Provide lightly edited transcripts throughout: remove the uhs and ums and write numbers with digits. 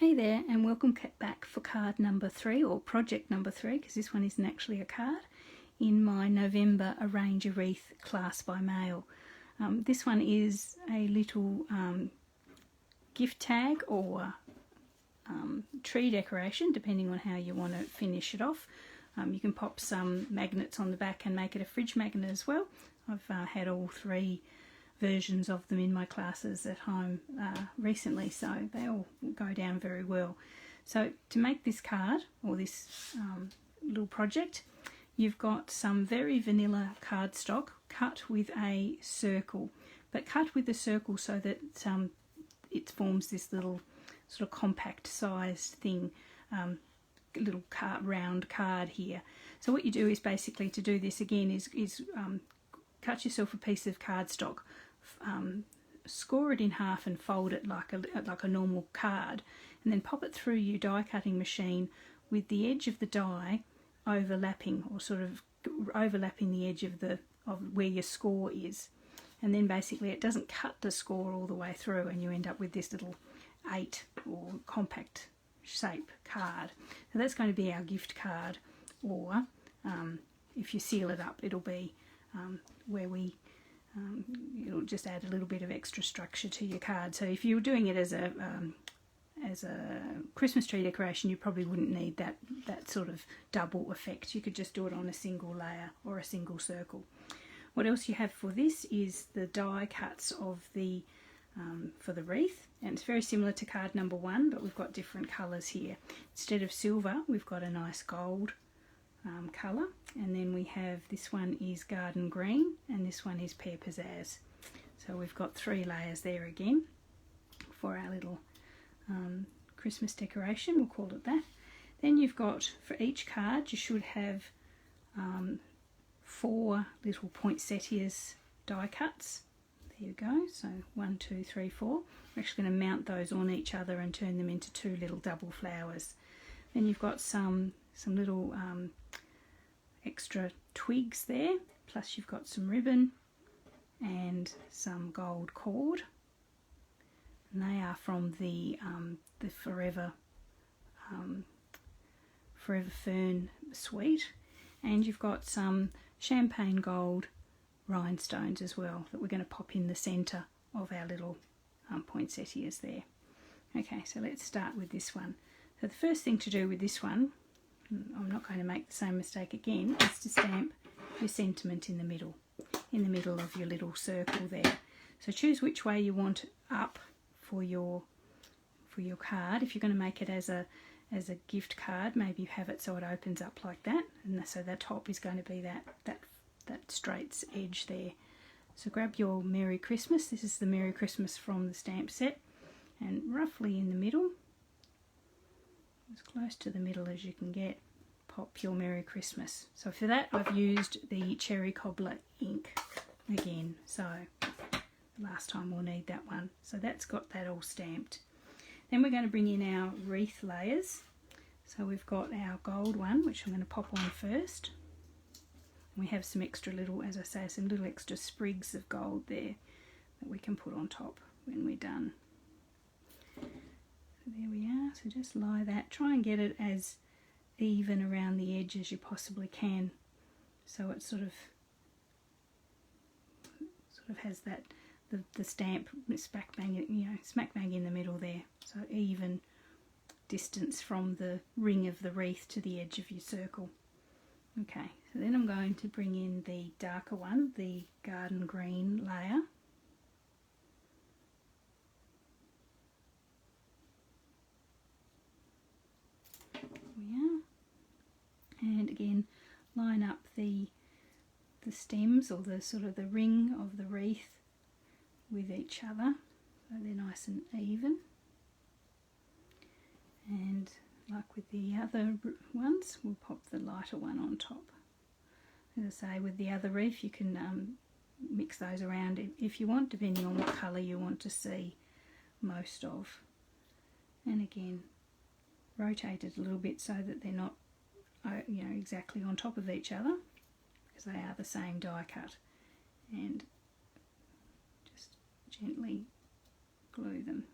Hey there, and welcome back for card number 3, or project number 3, because this one isn't actually a card, in my November Arrange a Wreath class by mail. This one is a little gift tag or tree decoration, depending on how you want to finish it off. You can pop some magnets on the back and make it a fridge magnet as well. I've had all 3 versions of them in my classes at home recently, so they all go down very well. So to make this card, or this little project, you've got some very vanilla cardstock cut with a circle, but cut with a circle so that it forms this little sort of compact sized thing, little round card here. So what you do is basically, to do this again, is cut yourself a piece of cardstock, score it in half and fold it like a normal card, and then pop it through your die cutting machine with the edge of the die overlapping, or sort of overlapping the edge of where your score is, and then basically it doesn't cut the score all the way through, and you end up with this little 8 or compact shape card. So that's going to be our gift card, or if you seal it up, it'll be where it'll just add a little bit of extra structure to your card. So if you were doing it as a Christmas tree decoration, you probably wouldn't need that sort of double effect. You could just do it on a single layer or a single circle. What else you have for this is the die cuts of the for the wreath, and it's very similar to card number 1, but we've got different colours here. Instead of silver, we've got a nice gold colour, and then we have, this one is garden green, and this one is pear pizzazz. So we've got 3 layers there again for our little Christmas decoration, we'll call it that. Then you've got, for each card, you should have 4 little poinsettias die cuts. There you go, so 1, 2, 3, 4. We're actually going to mount those on each other and turn them into 2 little double flowers. Then you've got some little extra twigs there, plus you've got some ribbon and some gold cord, and they are from the Forever Fern suite. And you've got some champagne gold rhinestones as well that we're going to pop in the centre of our little poinsettias there. Okay, so let's start with this one. So the first thing to do with this one, I'm not going to make the same mistake again, is to stamp your sentiment in the middle of your little circle there. So choose which way you want up for your card. If you're going to make it as a gift card, maybe you have it so it opens up like that, and so the top is going to be that straight edge there. So grab your Merry Christmas. This is the Merry Christmas from the stamp set, and roughly in the middle, as close to the middle as you can get, pop your Merry Christmas. So for that, I've used the Cherry Cobbler ink again, so the last time we'll need that one. So that's got that all stamped. Then we're going to bring in our wreath layers. So we've got our gold one, which I'm going to pop on first. We have some extra little, as I say, some little extra sprigs of gold there that we can put on top when we're done. So there we are. So just lie that. Try and get it as even around the edge as you possibly can, so it sort of has that the stamp smack bang in the middle there. So even distance from the ring of the wreath to the edge of your circle. Okay, so then I'm going to bring in the darker one, the garden green layer. And again, line up the stems, or the sort of the ring of the wreath, with each other so they're nice and even. And like with the other ones, we'll pop the lighter one on top. As I say, with the other wreath, you can mix those around if you want, depending on what colour you want to see most of. And again, rotate it a little bit so that they're not exactly on top of each other, because they are the same die cut, and just gently glue them.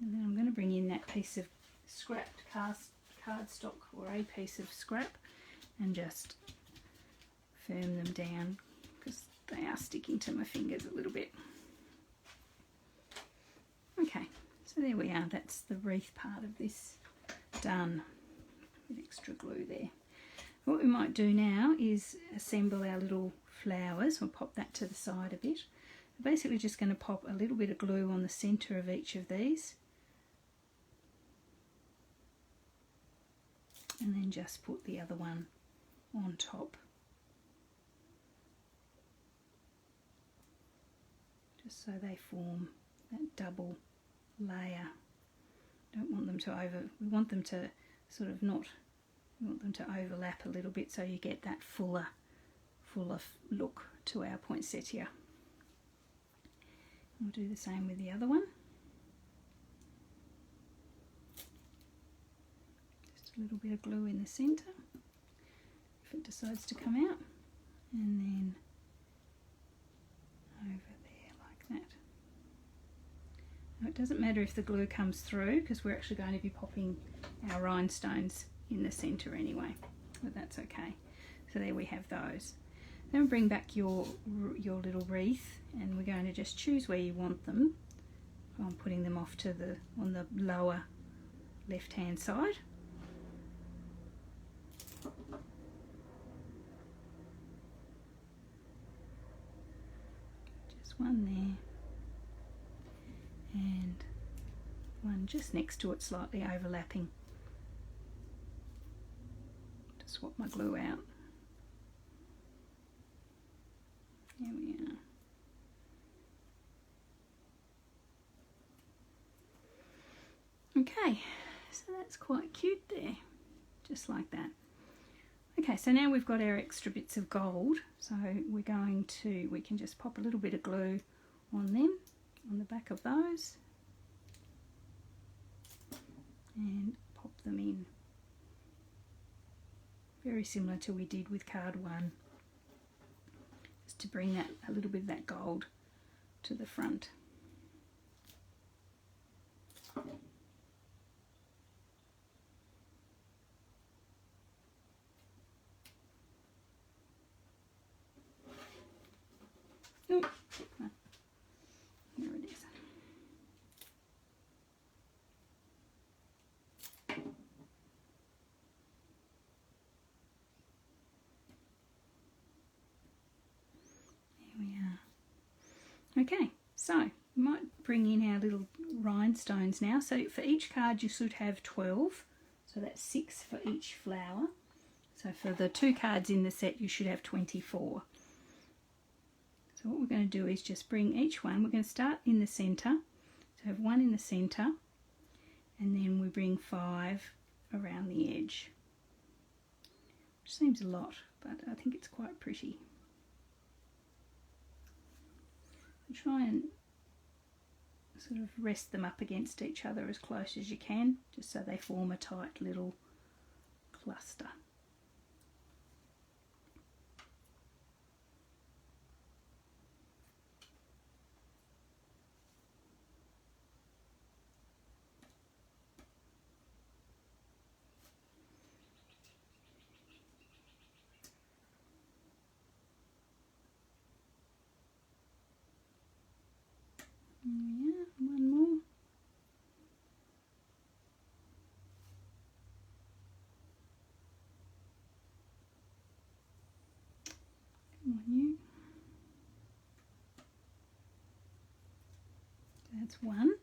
And then piece of scrapped cardstock or a piece of scrap and just firm them down because they are sticking to my fingers a little bit. Okay, so there we are, that's the wreath part of this done with extra glue there. What we might do now is assemble our little flowers. We'll pop that to the side a bit. We're basically just going to pop a little bit of glue on the centre of each of these and then just put the other one on top. Just so they form that double layer. Don't want them to we want them to sort of not, we want them to overlap a little bit so you get that fuller look to our poinsettia. We'll do the same with the other one. Just a little bit of glue in the centre if it decides to come out, and then over there like that. Now it doesn't matter if the glue comes through because we're actually going to be popping our rhinestones in the centre anyway, but that's okay. So there we have those. Then bring back your little wreath and we're going to just choose where you want them. I'm putting them off to on the lower left hand side. Just one there and one just next to it, slightly overlapping. To swap my glue out. There we are. Okay, so that's quite cute there, just like that. Okay, so now we've got our extra bits of gold, so we can just pop a little bit of glue on them, on the back of those, and pop them in. Very similar to we did with card 1. To bring that a little bit of that gold to the front. Oh, there it is. Okay, so we might bring in our little rhinestones now. So for each card you should have 12, so that's 6 for each flower. So for the 2 cards in the set you should have 24. So what we're going to do is just bring each one, we're going to start in the centre, so have 1 in the centre, and then we bring 5 around the edge. Which seems a lot, but I think it's quite pretty. Try and sort of rest them up against each other as close as you can, just so they form a tight little cluster. Yeah, one more. Come on, you. That's 1.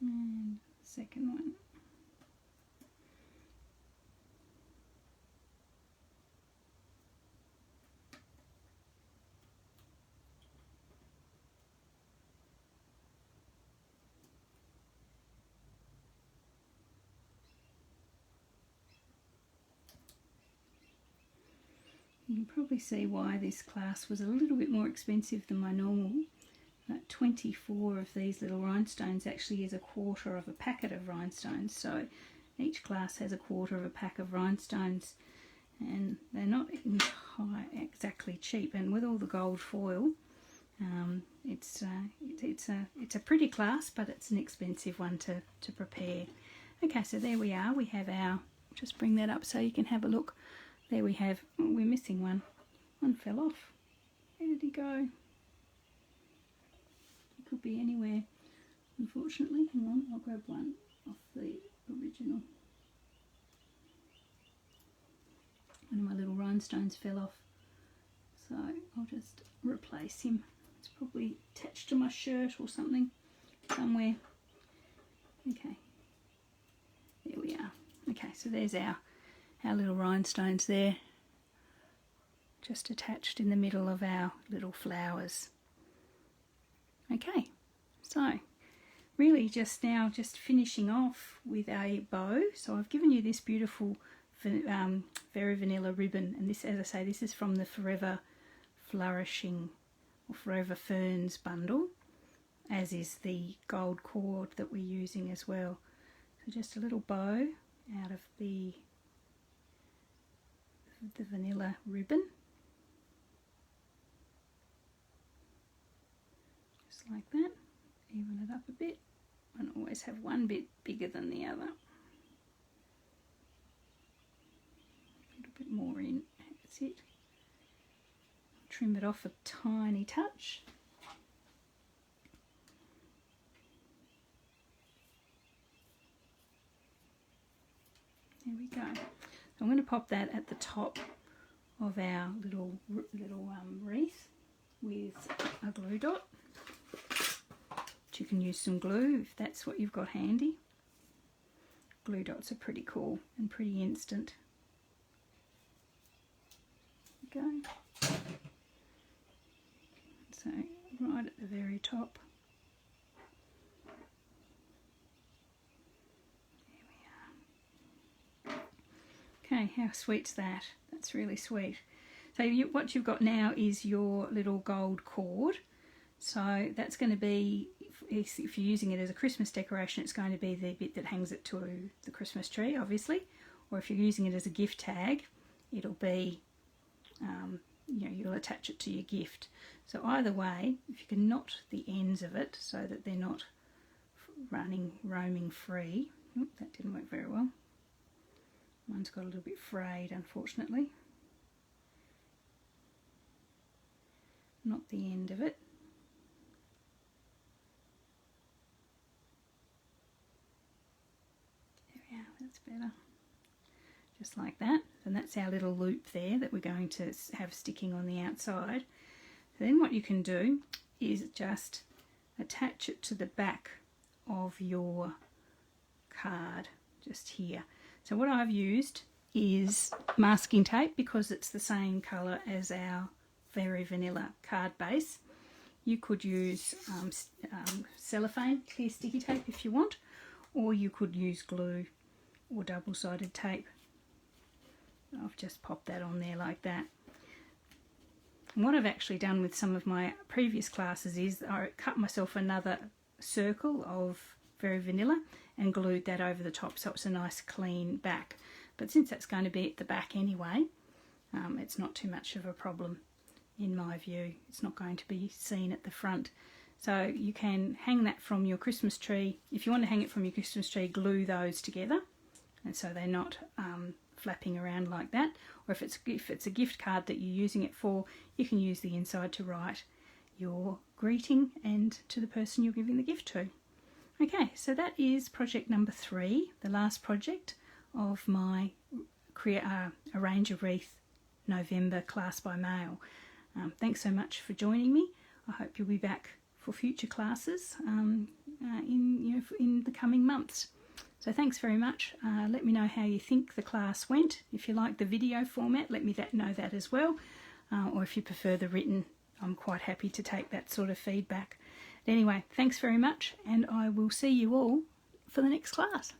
And second one. You can probably see why this class was a little bit more expensive than my normal. 24 of these little rhinestones actually is a quarter of a packet of rhinestones, so each class has a quarter of a pack of rhinestones, and they're not exactly cheap. And with all the gold foil, it's it's a pretty class, but it's an expensive one to prepare. Okay, so there we are. We have our, just bring that up so you can have a look. There we have, oh, we're missing one. One fell off. Where did he go? He could be anywhere, unfortunately. Hang on, I'll grab one off the original. One of my little rhinestones fell off, so I'll just replace him. It's probably attached to my shirt or something somewhere. Okay, there we are. Okay, so there's our little rhinestones there, just attached in the middle of our little flowers. Okay, so really just now just finishing off with a bow. So I've given you this beautiful Very Vanilla ribbon, and this, as I say, this is from the Forever Flourishing or Forever Ferns bundle, as is the gold cord that we're using as well. So just a little bow out of the vanilla ribbon, just like that. Even it up a bit, and always have one bit bigger than the other. A little bit more in, that's it. Trim it off a tiny touch. There we go. So I'm going to pop that at the top of our little wreath with a glue dot. You can use some glue if that's what you've got handy. Glue dots are pretty cool and pretty instant. There we go. So right at the very top. There we are. Okay, how sweet's that? That's really sweet. So what you've got now is your little gold cord. So that's going to be, if you're using it as a Christmas decoration, it's going to be the bit that hangs it to the Christmas tree, obviously. Or if you're using it as a gift tag, it'll be, you know, you'll attach it to your gift. So either way, if you can knot the ends of it so that they're not roaming free. Oh, that didn't work very well. Mine's got a little bit frayed, unfortunately. Knot the end of it. That's better. Just like that. And that's our little loop there that we're going to have sticking on the outside. Then what you can do is just attach it to the back of your card, just here. So what I've used is masking tape because it's the same colour as our Very Vanilla card base. You could use cellophane, clear sticky tape if you want, or you could use glue or double-sided tape. I've just popped that on there like that. And what I've actually done with some of my previous classes is I cut myself another circle of Very Vanilla and glued that over the top so it's a nice clean back. But since that's going to be at the back anyway, it's not too much of a problem in my view. It's not going to be seen at the front. So you can hang that from your Christmas tree. If you want to hang it from your Christmas tree, glue those together, and so they're not flapping around like that. Or if it's a gift card that you're using it for, you can use the inside to write your greeting and to the person you're giving the gift to. Okay, so that is project number 3, the last project of my Arrange a Wreath November class by mail. Thanks so much for joining me. I hope you'll be back for future classes in the coming months. So thanks very much. Let me know how you think the class went. If you like the video format, let me know that as well. Or if you prefer the written, I'm quite happy to take that sort of feedback. But anyway, thanks very much, and I will see you all for the next class.